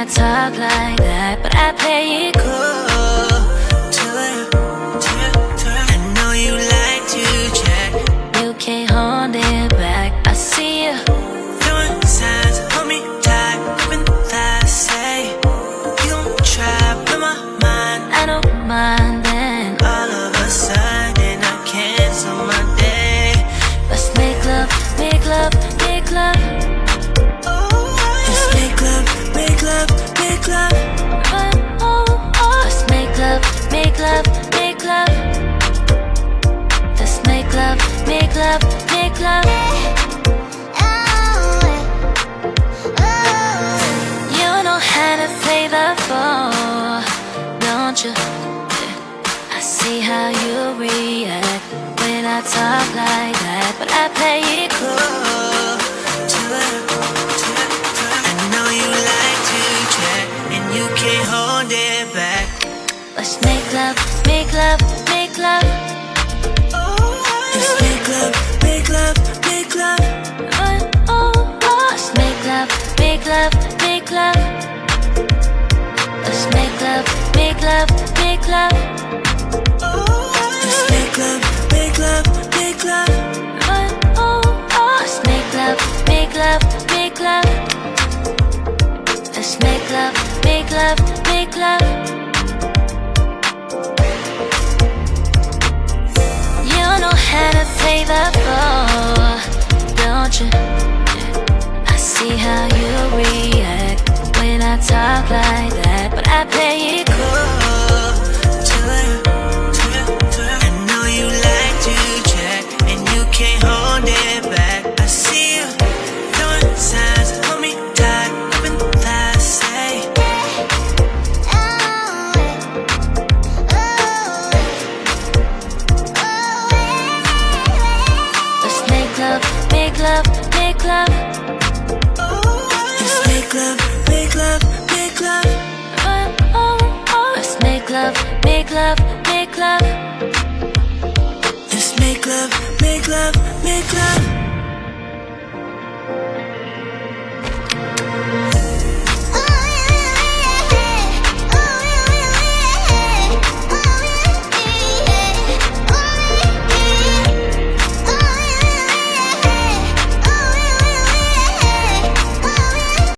talk like that, but I play it cool. I know you like to check. You can't hold it back. I see you throwing signs, hold me tight, gripping thighs. Say you gon' try, blow my mind. I don't mind then. All of a sudden I cancel my day. Let's make love, make love, make love. Let's make love, make love, make love. Let's make love, make love, make love. Let's make love, make love, make love. You know how to play the ball, don't you? I see how you react when I talk like that, but I play it cool. I know you like to check, and you can't hold it back. Let's make love, make love, make love. Let's make love, make love, make love. Let's make love, make love, make love. Let's make love, make love, make love. Let's make love, make love, make love. Let's make love, make love, make love. Let's make love, make love, make love. You know how to play the ball, don't you? I see how you react when I talk like that, but I play it cool. I know you like to check, and you can't hold it back. I see you throwing signs, hold me tight, gripping thighs. Say let's make love, make love, make love. Let's make love, make love, make love. Let's make love, make love, make love. Let's make love, make love, make love.